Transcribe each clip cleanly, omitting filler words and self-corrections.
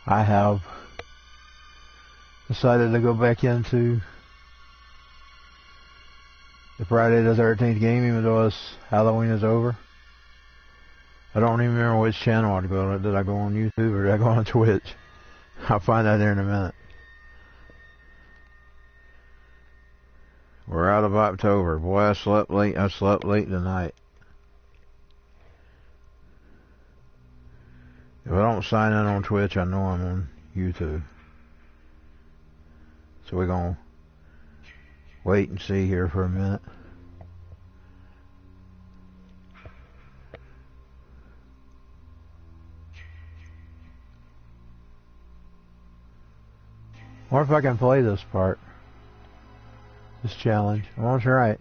I have decided to go back into the Friday the 13th game, even though Halloween is over. I don't even remember which channel I'd go on. Did I go on YouTube or did I go on Twitch? I'll find out there in a minute. We're out of October. Boy, I slept late. I slept late tonight. If I don't sign in on Twitch, I know I'm on YouTube. So we're going to wait and see here for a minute. I wonder if I can play this part. This challenge. I want to try it.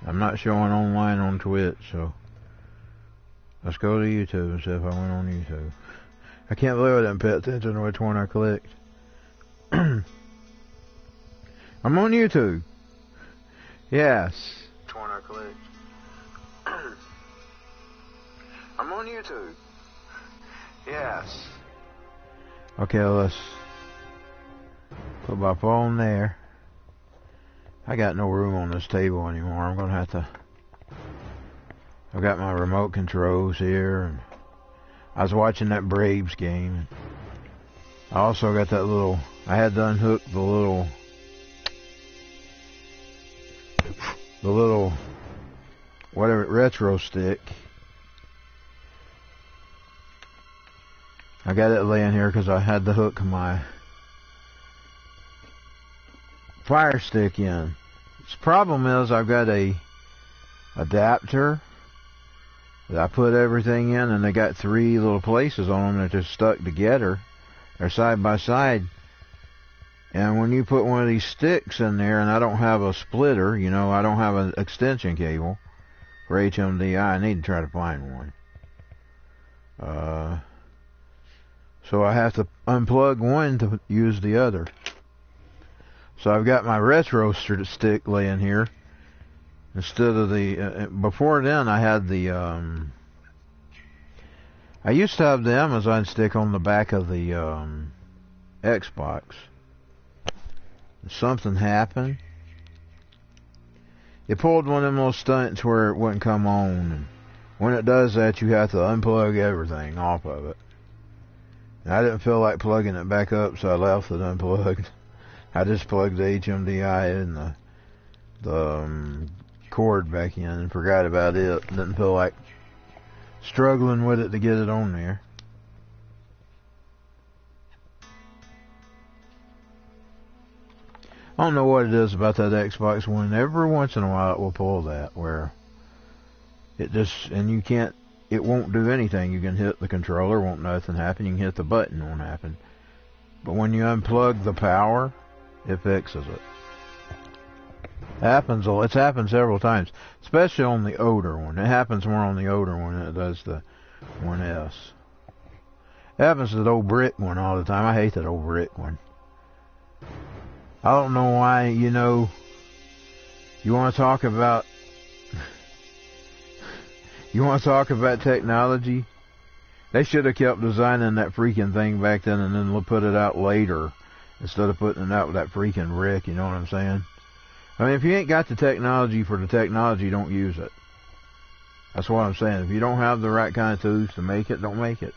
I'm not showing online on Twitch, so let's go to YouTube and see if I went on YouTube. I can't believe I didn't pay attention to which one I clicked. I'm on YouTube. Yes. Which one I clicked? I'm on YouTube. Yes. Okay, let's put my phone there. I got no room on this table anymore. I'm gonna have to. I've got my remote controls here, and I was watching that Braves game. I also got that little. I had to unhook the little whatever retro stick. I got it laying here because I had to hook my Fire Stick in. The problem is I've got a adapter that I put everything in, and they got 3 little places on them that are just stuck together. They're side by side. And when you put one of these sticks in there, and I don't have a splitter, you know, I don't have an extension cable for HMDI, I need to try to find one. So I have to unplug one to use the other. So I've got my retro stick laying here instead of the. Before then, I had the. I used to have the Amazon stick on the back of the Xbox. Something happened. It pulled one of them little stunts where it wouldn't come on, and when it does that, you have to unplug everything off of it. And I didn't feel like plugging it back up, so I left it unplugged. I just plugged the HMDI and the cord back in and forgot about it. Didn't feel like struggling with it to get it on there. I don't know what it is about that Xbox One. Every once in a while it will pull that where it just, and you can't, it won't do anything. You can hit the controller, won't nothing happen. You can hit the button, won't happen. But when you unplug the power, it fixes it. It's happened several times, especially on the older one. It happens more on the older one than it does the 1S. It happens to the old brick one all the time. I hate that old brick one. I don't know why, you know, you want to talk about technology? They should have kept designing that freaking thing back then and then put it out later instead of putting it out with that freaking brick, you know what I'm saying? I mean, if you ain't got the technology for the technology, don't use it. That's what I'm saying. If you don't have the right kind of tools to make it, don't make it.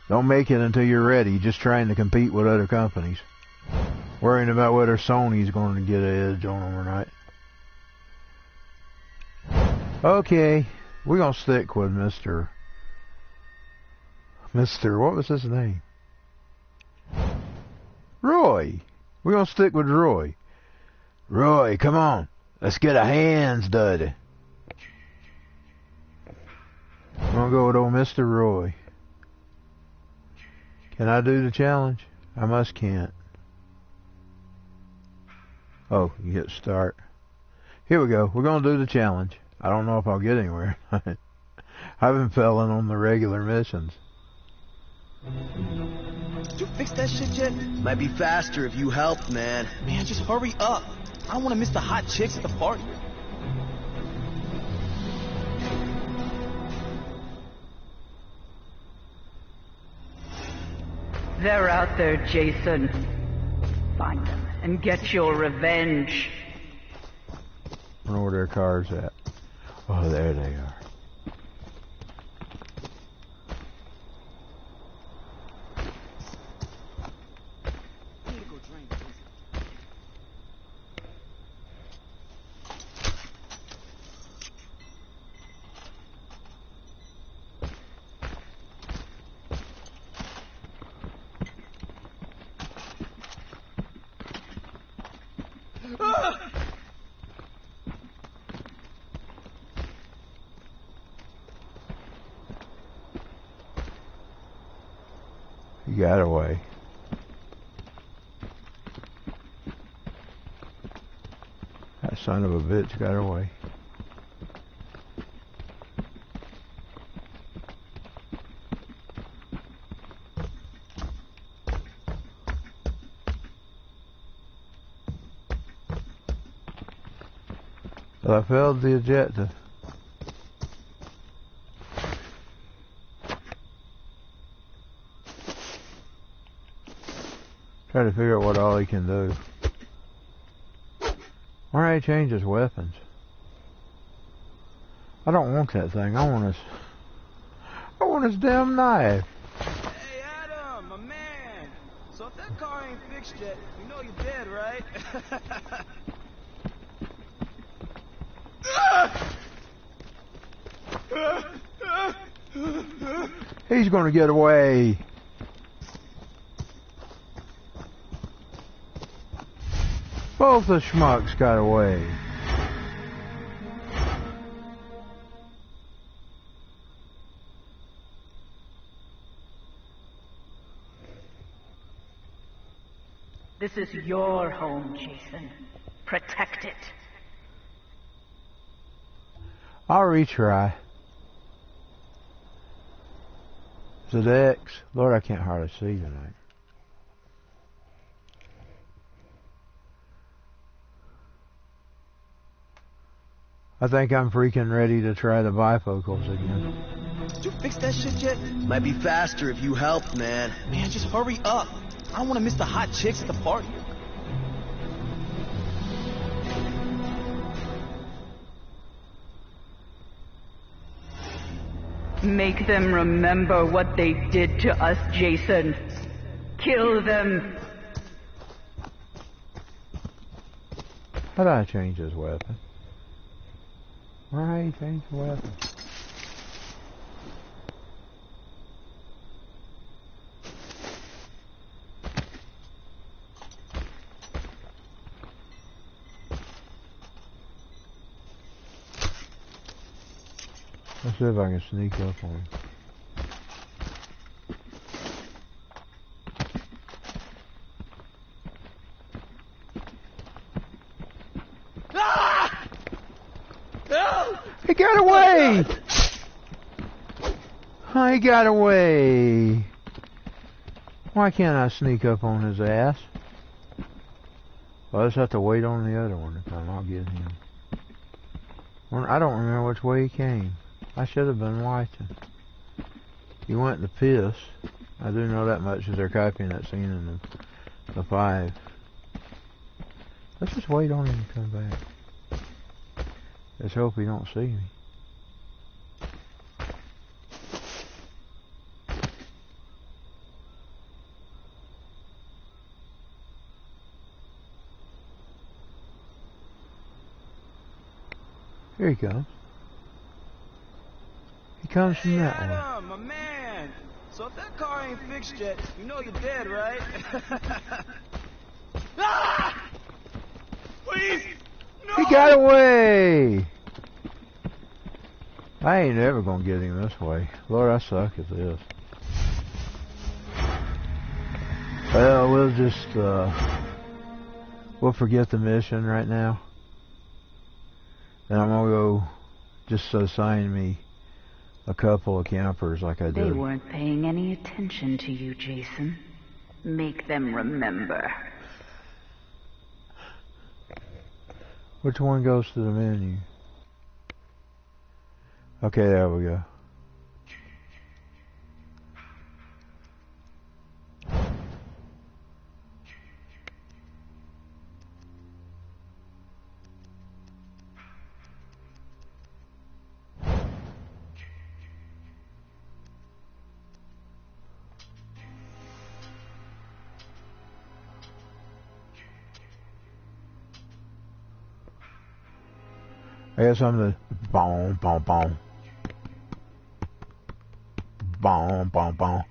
Don't make it until you're ready, just trying to compete with other companies. Worrying about whether Sony's going to get an edge on them or not. Okay, we're going to stick with Mr. What was his name? Roy. We're going to stick with Roy. Roy, come on. Let's get our hands dirty. I'm going to go with old Mr. Roy. Can I do the challenge? I must can't. Oh, you hit start. Here we go. We're going to do the challenge. I don't know if I'll get anywhere. I've been failing on the regular missions. Did you fix that shit yet? Might be faster if you helped, man. Man, just hurry up. I don't want to miss the hot chicks at the party. They're out there, Jason. Find them and get your revenge. I wonder where their car's at. Oh, there they are. He got away. That son of a bitch got away. Well, I failed the objective. Try to figure out what all he can do. Why don't he change his weapons? I don't want that thing. I want his damn knife. Hey, Adam, my man. So if that car ain't fixed yet, you know you're dead, right? He's gonna get away. Both the schmucks got away. This is your home, Jason. Protect it. I'll retry. Is it X? Lord, I can't hardly see tonight. I think I'm freaking ready to try the bifocals again. Did you fix that shit yet? Might be faster if you helped, man. Man, just hurry up. I don't want to miss the hot chicks at the party. Make them remember what they did to us, Jason. Kill them. How do I change his weapon? Why change the weapon? Let's see if I can sneak up on him. Ah! No! He got away! He got away! Why can't I sneak up on his ass? Well, I just have to wait on the other one to come. I'll get him. Well, I don't remember which way he came. I should have been watching. He went to piss. I do know that much, because they're copying that scene in the 5. Let's just wait on him to come back. Let's hope he don't see me. Here he comes. He comes from that way. Adam, my man. So if that car ain't fixed yet, you know you're dead, right? Ah! Please! No! He got away! I ain't ever gonna get him this way. Lord, I suck at this. Well, we'll just, we'll forget the mission right now. And I'm gonna go just assign me a couple of campers like I did. They weren't paying any attention to you, Jason. Make them remember. Which one goes to the menu? Okay, there we go. I guess I'm the boom, boom, boom. Boom, boom, boom.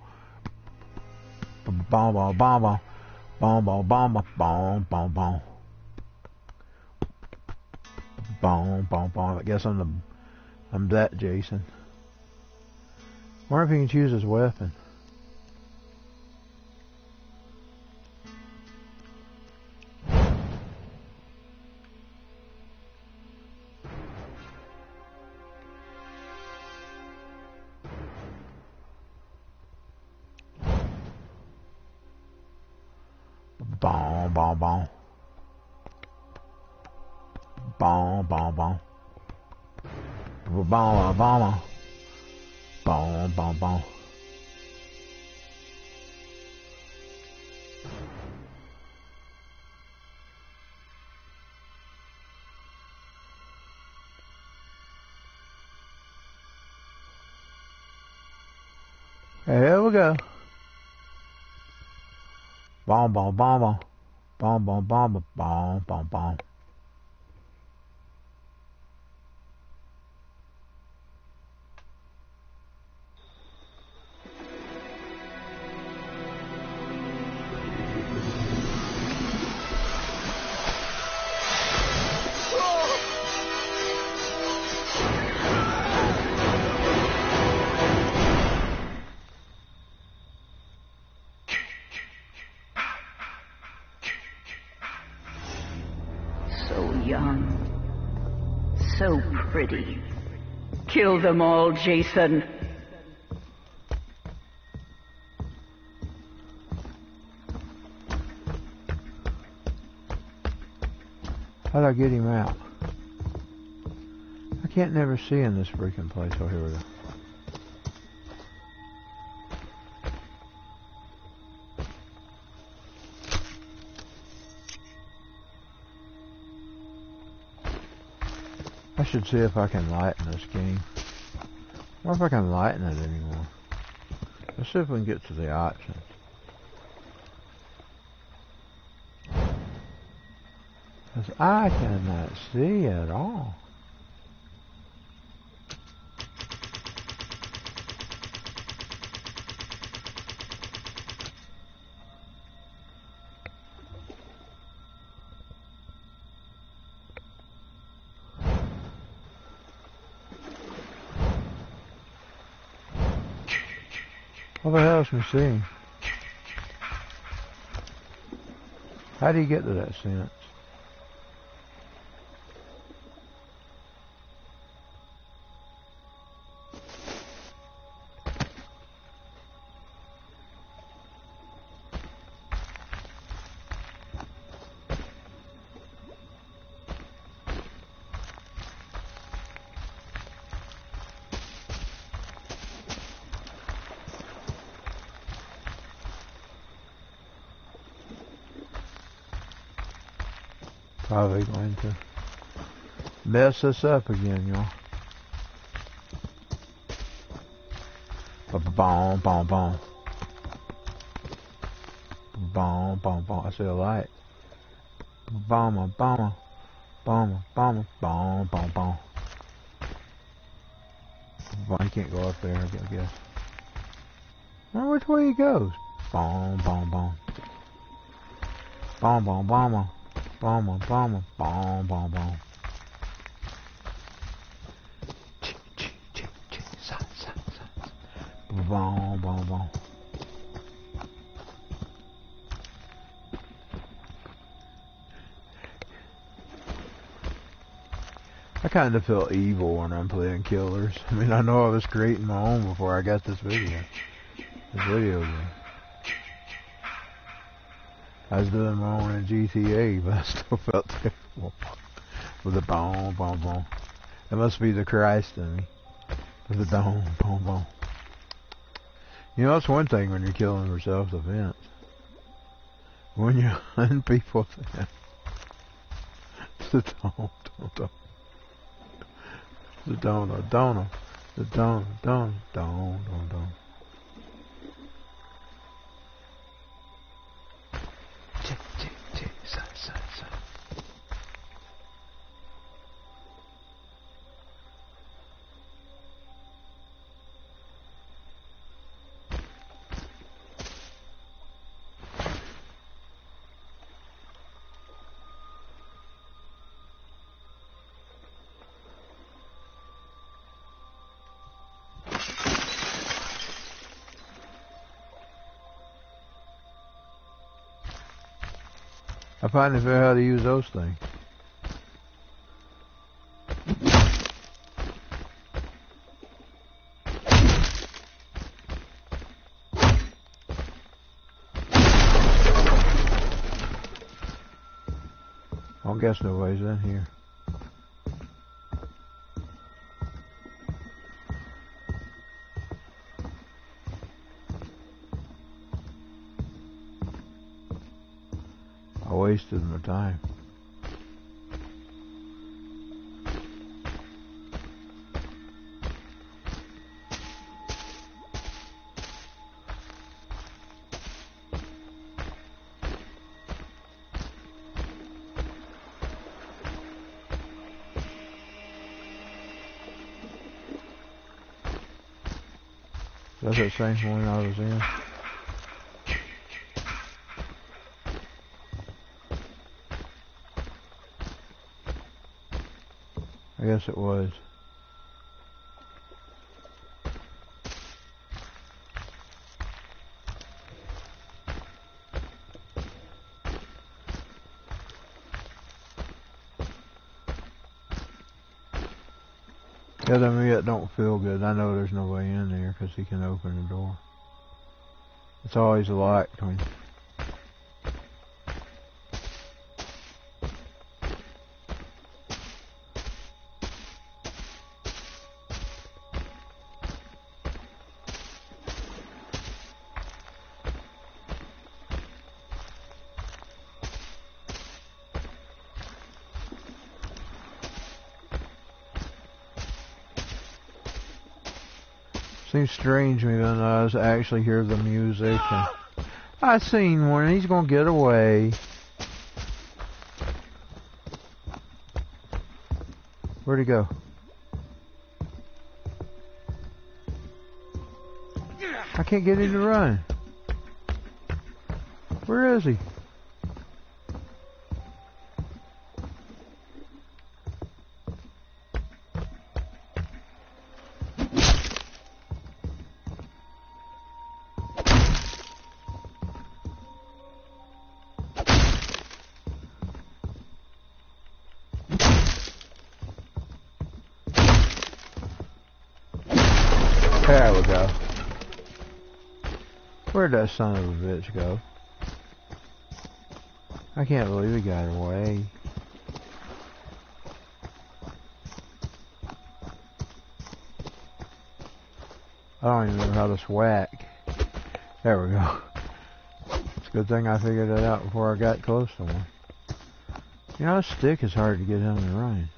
Boom, boom, boom, boom. Boom, boom, boom, boom, boom, boom. Boom, boom, boom. I guess I'm that Jason. Wonder if he can choose his weapon. Boom, boom, boom. Boom, boom, boom. Boom, boom, boom. Boom, boom, boom. Here we go. Boom, boom, boom, boom. Boom, boom, boom, boom, boom, boom, boom. So pretty. Kill them all, Jason. How'd I get him out? I can't never see in this freaking place. Oh, here we go. I should see if I can lighten this game. Or if I can lighten it anymore. Let's see if we can get to the options. Because I cannot see at all. What the hell is me seeing? How do you get to that sense? Probably going to mess us up again, y'all. Boom, boom, boom. Boom, boom, boom. I see a light. Boom, boom, boom, boom, boom, boom, boom, boom. You can't go up there, I guess. I wonder which way he goes. Boom, boom, boom. Boom, boom, boom, boom. Boom, boom, boom, boom, boom, boom. Boom, boom, boom. I kind of feel evil when I'm playing killers. I mean, I know I was creating my own before I got this video. This video game. I was doing my own in GTA, but I still felt terrible. With the boom, boom, boom. It must be the Christ in me. With the boom, boom, boom. You know, that's one thing when you're killing for self-defense. When you're hunting people, the don't. The don't. I finally figured out how to use those things. I don't guess nobody's in here. I wasted my time. That's that same one I was in. I guess it was. Yeah, to me it don't feel good. I know there's nobody in there because he can open the door. It's always locked when... Seems strange to me when I actually hear the music. And I seen one. He's gonna get away. Where'd he go? I can't get him to run. Where is he? There we go. Where'd that son of a bitch go? I can't believe he got away. I don't even know how to swag. There we go. It's a good thing I figured it out before I got close to one. You know, a stick is hard to get him to run.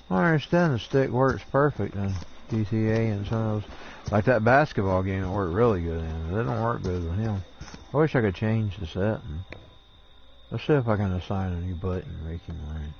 I understand the stick works perfect in GTA and some of those, like that basketball game, it worked really good in it. It don't work good with him. I wish I could change the setting. Let's see if I can assign a new button and make him run.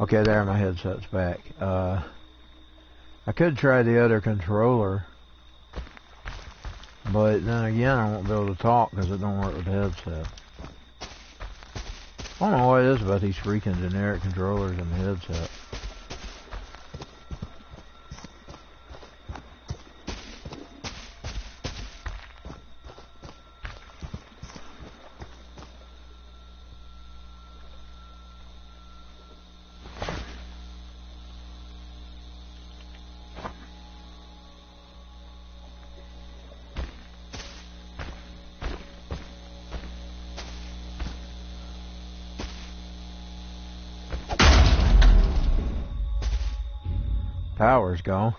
Okay, there, my headset's back. I could try the other controller, but then again, I won't be able to talk because it don't work with the headset. I don't know what it is about these freaking generic controllers and the headset. Power's gone.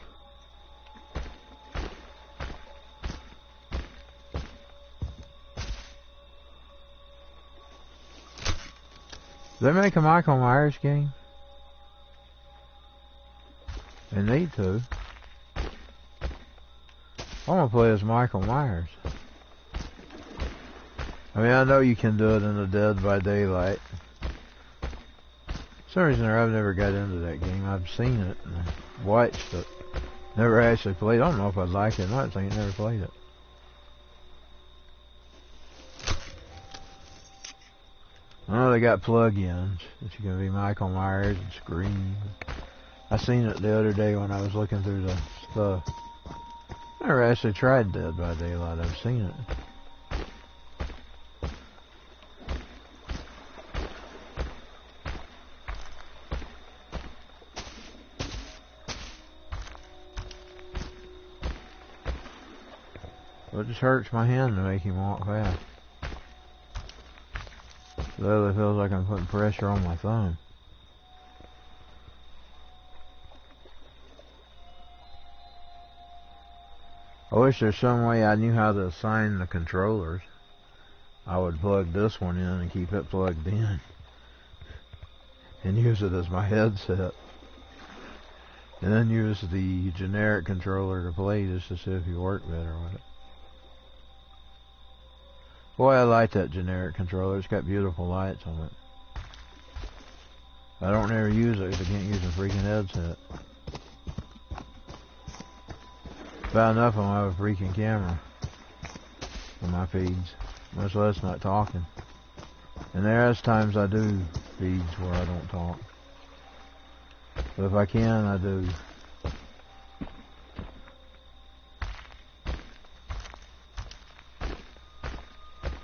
Do they make a Michael Myers game? They need to. I want to play as Michael Myers. I mean, I know you can do it in the Dead by Daylight. For some reason I've never got into that game. I've seen it and watched it. Never actually played it. I don't know if I'd like it or not. I think I never played it. I know they got plug-ins that you can be Michael Myers and scream. I seen it the other day when I was looking through the stuff. Never actually tried Dead by Daylight. I've seen it. Well, it just hurts my hand to make him walk fast. It literally feels like I'm putting pressure on my thumb. I wish there's some way I knew how to assign the controllers. I would plug this one in and keep it plugged in. And use it as my headset. And then use the generic controller to play just to see if you work better with it. Boy, I like that generic controller. It's got beautiful lights on it. I don't ever use it because I can't use a freaking headset. Bad enough I don't have a freaking camera on my feeds, much less not talking. And there's times I do feeds where I don't talk. But if I can, I do.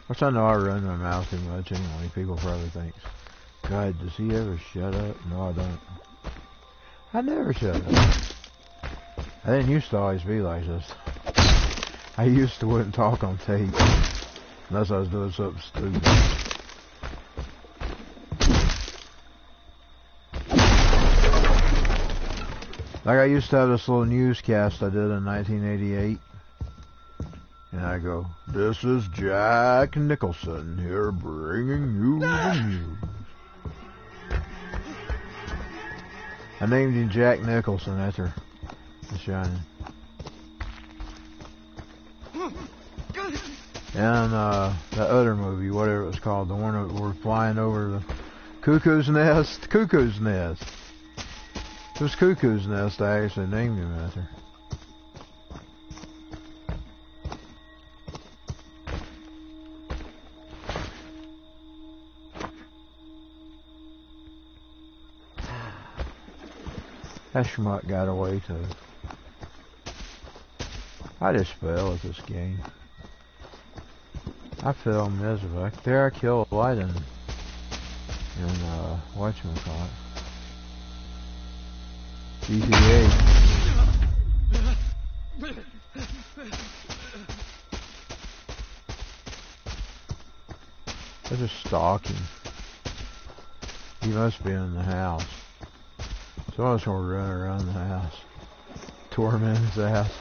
Which I know I run my mouth too much anyway. People probably think, God, does he ever shut up? No, I don't. I never shut up. I didn't used to always be like this. I used to wouldn't talk on tape unless I was doing something stupid. Like I used to have this little newscast I did in 1988. And I go, this is Jack Nicholson here bringing you the news. I named him Jack Nicholson after The Shining. And that other movie, whatever it was called, the one that we're flying over the Cuckoo's Nest. Cuckoo's Nest. It was Cuckoo's Nest I actually named him after. That schmuck got away too. I just fail at this game. I fail miserably. There I kill a light in whatchamacallit. GTA. They're just stalking. He must be in the house. Someone's gonna run around the house. Torment his ass.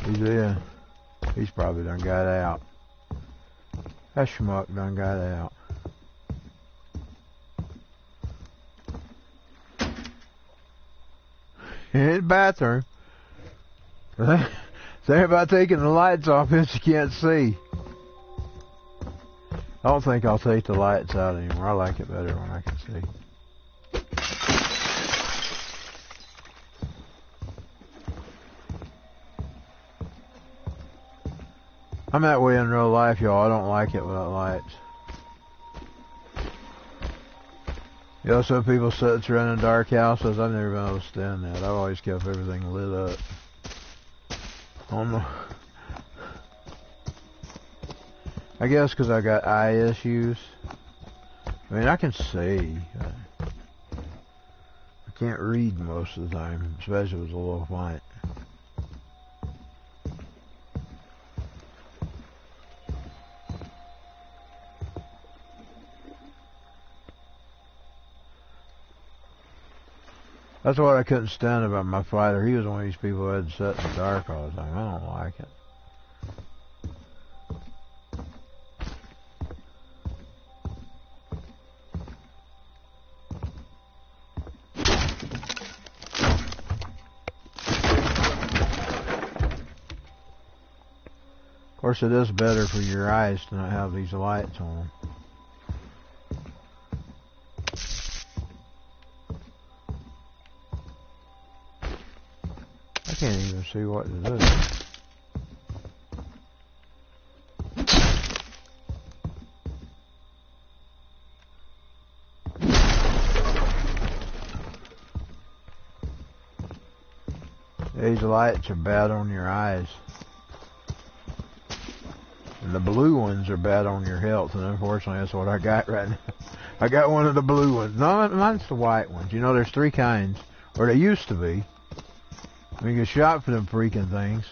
He's there. He's probably done got out. That schmuck done got out. In the bathroom. Say about taking the lights off if you can't see. I don't think I'll take the lights out anymore. I like it better when I can see. I'm that way in real life, y'all. I don't like it without lights. You know, some people sit around in dark houses. I've never been able to stand that. I've always kept everything lit up. I don't know. I guess because I got eye issues. I mean, I can see. I can't read most of the time, especially with a little light. That's what I couldn't stand about my fighter. He was one of these people who had to sit in the dark all the time. I don't like it. Of course, it is better for your eyes to not have these lights on. I can't even see what to do. These lights are bad on your eyes. And the blue ones are bad on your health, and unfortunately that's what I got right now. I got one of the blue ones. No, mine's the white ones. You know, there's three kinds, or they used to be. You could shop for them freaking things.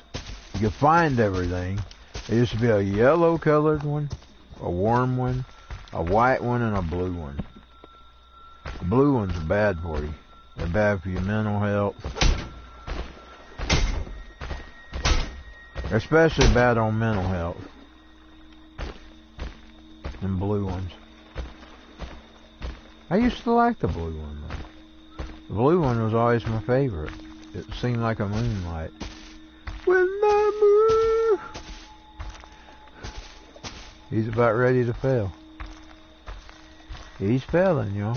You could find everything. There used to be a yellow colored one, a warm one, a white one, and a blue one. The blue ones are bad for you. They're bad for your mental health. They're especially bad on mental health. Them blue ones. I used to like the blue one though. The blue one was always my favorite. It seemed like a moonlight. When the moon... He's about ready to fail. He's failing, y'all.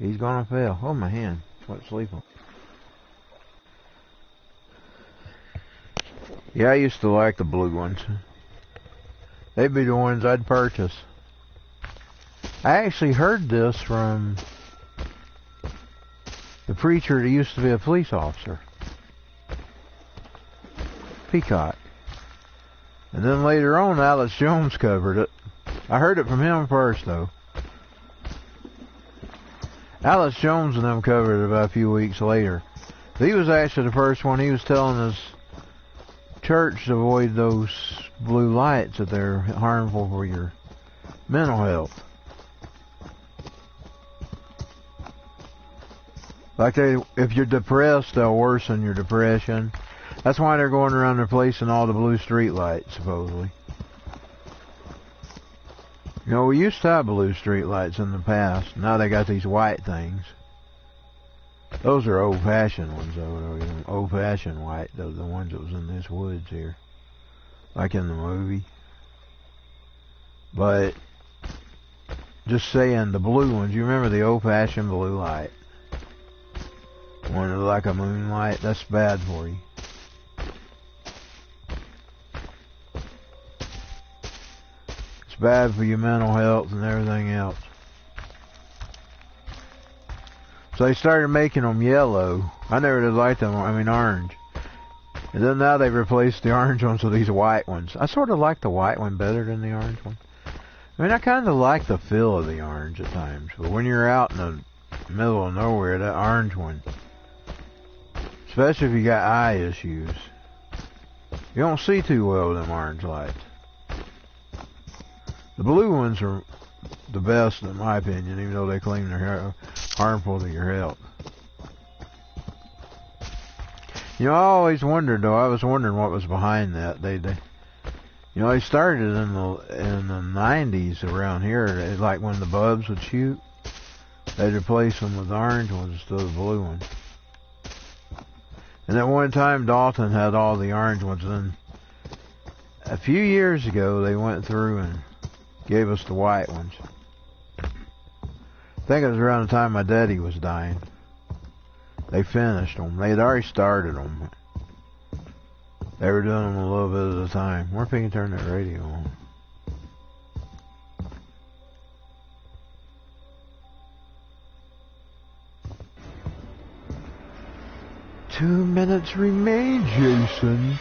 He's gonna fail. Oh, my hand. What's sleeping? Yeah, I used to like the blue ones. They'd be the ones I'd purchase. I actually heard this from the preacher that used to be a police officer. Peacock. And then later on, Alex Jones covered it. I heard it from him first, though. Alex Jones and them covered it about a few weeks later. He was actually the first one. He was telling his church to avoid those blue lights, that they're harmful for your mental health. Like if you're depressed, they'll worsen your depression. That's why they're going around replacing all the blue street lights, supposedly. You know, we used to have blue street lights in the past. Now they got these white things. Those are old-fashioned ones, though. Old-fashioned white. Those are the ones that was in this woods here. Like in the movie. But, just saying, the blue ones. You remember the old-fashioned blue light? One that like a moonlight, that's bad for you. It's bad for your mental health and everything else. So they started making them yellow. I never did like them, orange. And then now they've replaced the orange ones with these white ones. I sort of like the white one better than the orange one. I kind of like the feel of the orange at times. But when you're out in the middle of nowhere, that orange one, especially if you got eye issues, you don't see too well with them orange lights. The blue ones are the best in my opinion, even though they claim they're harmful to your health. You know, I always wondered though. I was wondering what was behind that. They started in the 90s around here. Like when the bulbs would shoot, they'd replace them with orange ones instead of blue ones. And at one time, Dalton had all the orange ones. And a few years ago, they went through and gave us the white ones. I think it was around the time my daddy was dying. They finished them. They had already started them. They were doing them a little bit at a time. Wonder if we can turn that radio on. "2 minutes remain, Jason.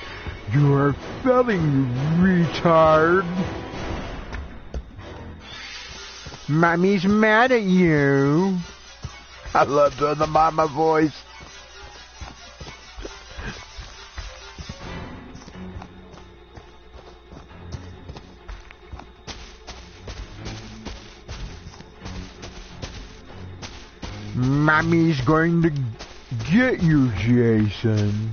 You are failing, retard. Mommy's mad at you." I love doing the mama voice. Mommy's going to get you, Jason.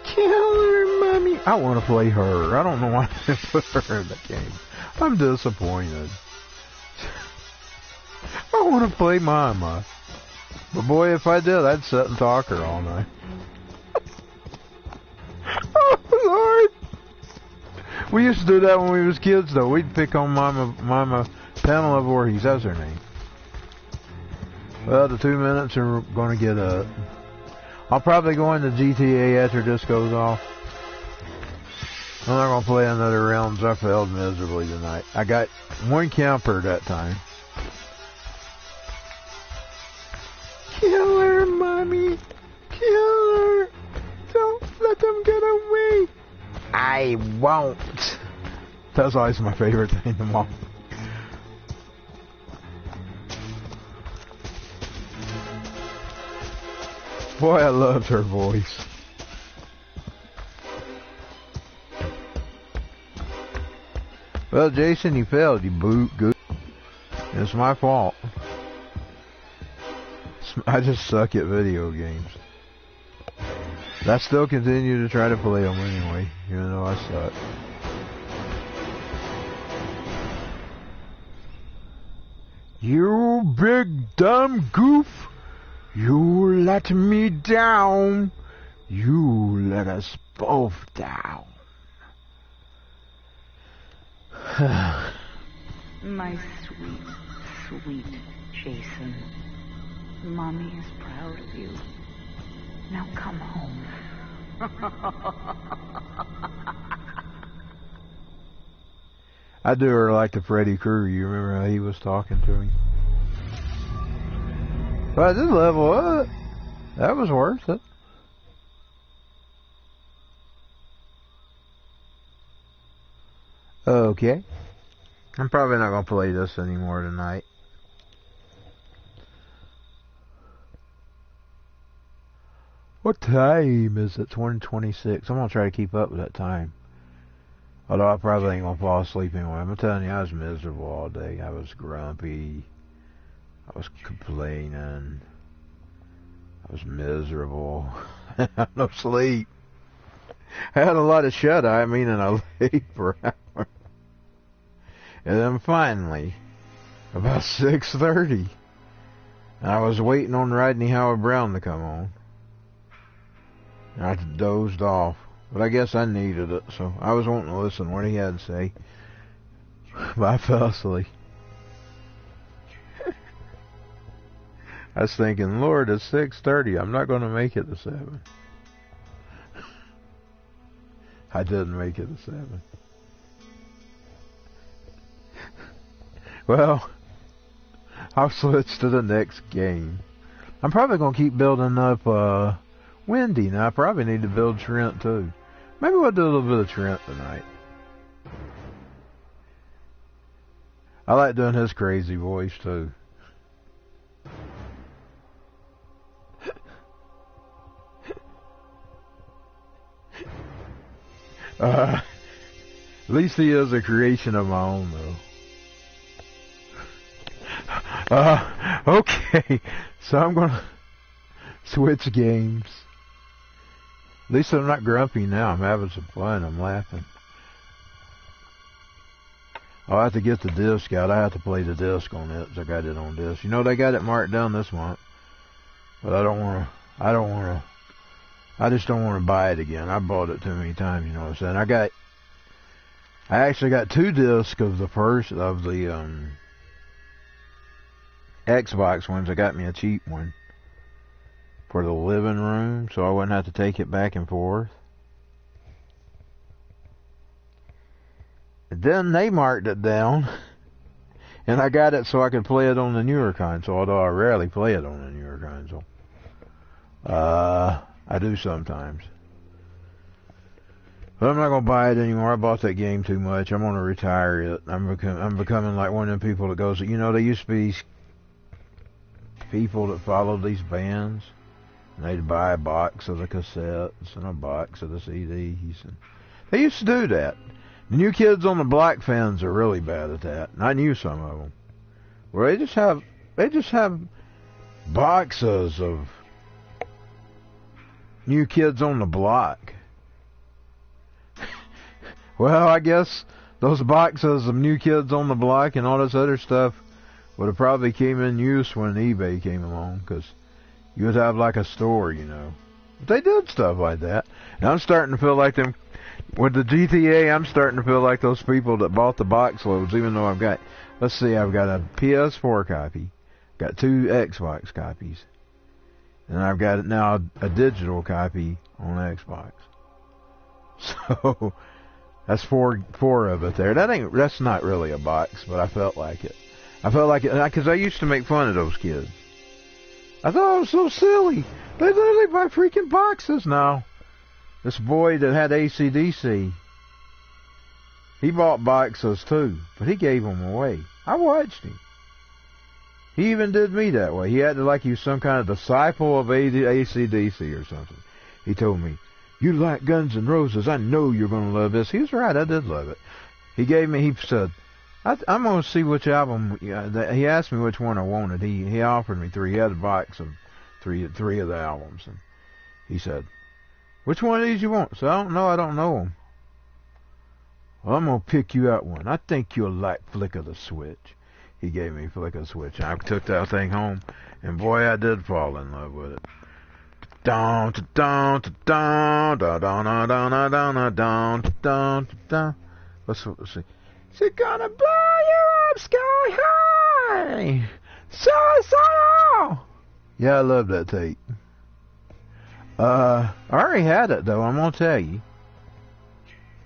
Kill her, Mommy. I want to play her. I don't know why they put her in the game. I'm disappointed. I want to play Mama. But boy, if I did, I'd sit and talk her all night. Oh, Lord. We used to do that when we was kids, though. We'd pick on Mama Pamela Voorhees. That's her name. Well, the 2 minutes are going to get up. I'll probably go into GTA after this goes off. I'm not going to play another round. I failed miserably tonight. I got one camper that time. Kill her, Mommy. Kill her. Don't let them get away. I won't. That's always my favorite thing to watch. Boy, I loved her voice. Well, Jason, you failed, you boot. It's my fault. I just suck at video games. But I still continue to try to play them anyway, even though I suck. You big dumb goof! You let me down. You let us both down. My sweet, sweet Jason. Mommy is proud of you. Now come home. I do her like the Freddy Krueger. You remember how he was talking to him? But I did level up. That was worth it. Okay. I'm probably not going to play this anymore tonight. What time is it? 1:26. I'm going to try to keep up with that time. Although I probably ain't going to fall asleep anyway. I'm telling you, I was miserable all day. I was grumpy. I was complaining. I was miserable. I had no sleep. I had a lot of shut-eye, meaning I lay for hours. And then finally, about 6:30, I was waiting on Rodney Howard Brown to come on. And I dozed off. But I guess I needed it, so I was wanting to listen to what he had to say. But I fell asleep. I was thinking, Lord, it's 6:30. I'm not going to make it to 7. I didn't make it to 7. Well, I'll switch to the next game. I'm probably going to keep building up Wendy. Now, I probably need to build Trent, too. Maybe we'll do a little bit of Trent tonight. I like doing his crazy voice, too. At least he is a creation of my own, though. Okay, so I'm gonna Switch games. At least I'm not grumpy now. I'm having some fun. I'm laughing. I'll have to get the disc out. I have to play the disc on it. I got it on disc. You know, they got it marked down this month. But I just don't want to buy it again. I bought it too many times, you know what I'm saying? I actually got 2 discs of the Xbox ones. I got me a cheap one for the living room, so I wouldn't have to take it back and forth. And then they marked it down, and I got it so I could play it on the newer console, although I rarely play it on the newer console. I do sometimes. But I'm not going to buy it anymore. I bought that game too much. I'm going to retire it. I'm becoming like one of them people that goes, you know, there used to be people that followed these bands, and they'd buy a box of the cassettes and a box of the CDs. And they used to do that. The new kids on the block fans are really bad at that, and I knew some of them. Well, they just have boxes of New Kids on the Block. Well, I guess those boxes of New Kids on the Block and all this other stuff would have probably came in use when eBay came along, because you would have like a store, you know. But they did stuff like that. And I'm starting to feel like them. With the GTA, I'm starting to feel like those people that bought the box loads, even though I've got, let's see, I've got a PS4 copy, got 2 Xbox copies, and I've got now a digital copy on Xbox. So, that's four of it there. That's not really a box, but I felt like it. I felt like it, because I used to make fun of those kids. I thought it was so silly. They literally buy freaking boxes now. This boy that had AC/DC, he bought boxes too, but he gave them away. I watched him. He even did me that way. He acted like he was some kind of disciple of AC/DC or something. He told me, "You like Guns N' Roses, I know you're going to love this." He was right, I did love it. He said, I'm going to see which album. He asked me which one I wanted. He offered me 3. He had a box of three of the albums, and he said, "Which one of these you want?" So I don't know them. Well, I'm going to pick you out one. I think you'll like Flick of the Switch. He gave me Flick of the Switch. I took that thing home, and boy, I did fall in love with it. Down, down, down, down, down, down, down, down, down, down. Let's see. She's gonna blow you up sky high. So. Yeah, I love that tape. I already had it, though, I'm going to tell you.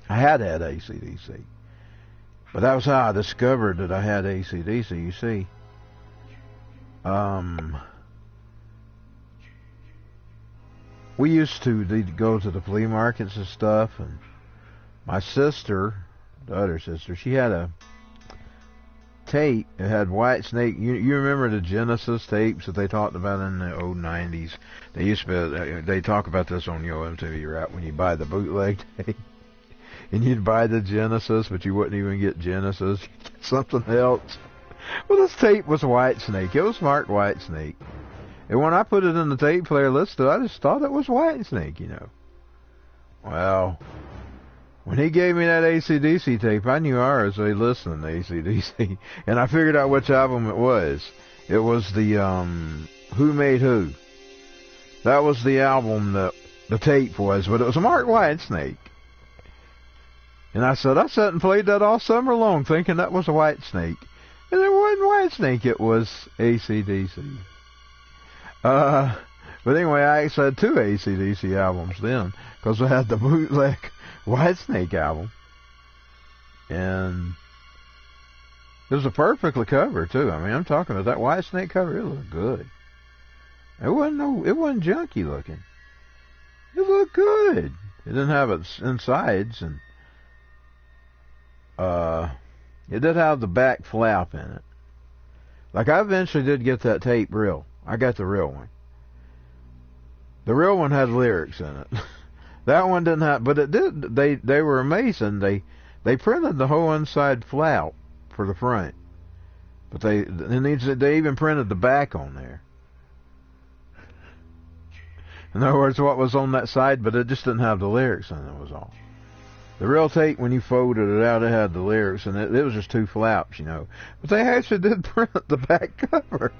I had AC/DC. But that was how I discovered that I had AC/DC, you see. We used to go to the flea markets and stuff, and my sister, the other sister, she had a tape. It had White Snake. You remember the Genesis tapes that they talked about in the old 90s? They talk about this on MTV, right? When you buy the bootleg tape, and you'd buy the Genesis, but you wouldn't even get Genesis. You'd get something else. Well, this tape was White Snake. It was marked White Snake. And when I put it in the tape player listed, I just thought it was White Snake, you know. Well, when he gave me that AC/DC tape, I knew I was listening to AC/DC, and I figured out which album it was. It was the Who Made Who. That was the album that the tape was, but it was marked White Snake. And I sat and played that all summer long, thinking that was a White Snake. And it wasn't White Snake, it was AC/DC. But anyway, I actually had 2 AC/DC albums then, because I had the bootleg White Snake album. And it was a perfectly cover, too. I mean, I'm talking about that White Snake cover. It looked good. It wasn't junky looking. It looked good. It didn't have its insides, and it did have the back flap in it. Like, I eventually did get that tape real. I got the real one. The real one had lyrics in it. That one didn't have, but it did. They were amazing. They printed the whole inside flap for the front, but they even printed the back on there. In other words, what was on that side, but it just didn't have the lyrics in it, was all. The real tape, when you folded it out, it had the lyrics, and it was just two flaps, you know. But they actually did print the back cover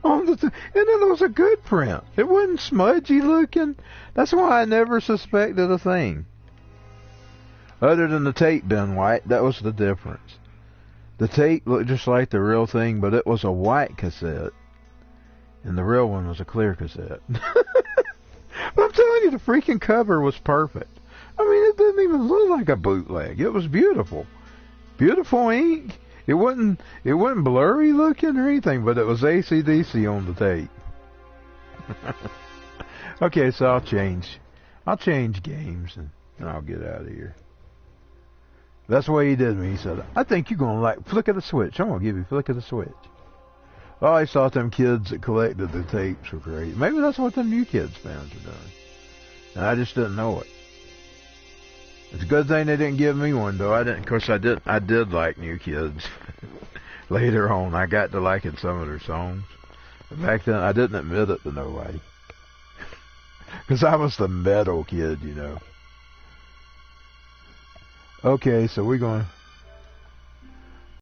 on and then it was a good print. It wasn't smudgy looking. That's why I never suspected a thing. Other than the tape being white, that was the difference. The tape looked just like the real thing, but it was a white cassette, and the real one was a clear cassette. But I'm telling you, the freaking cover was perfect. I mean, it didn't even look like a bootleg. It was beautiful. Beautiful ink. It wasn't blurry looking or anything, but it was AC/DC on the tape. Okay, so I'll change games and I'll get out of here. That's the way he did me. He said, I think you're going to like Flick of the Switch. I'm going to give you Flick of the Switch. I always thought them kids that collected the tapes were crazy. Maybe that's what them new kids fans are doing. And I just didn't know it. It's a good thing they didn't give me one, though. Of course, I did like New Kids. Later on, I got to liking some of their songs. But back then, I didn't admit it to nobody. Because I was the metal kid, you know. Okay, so we're going to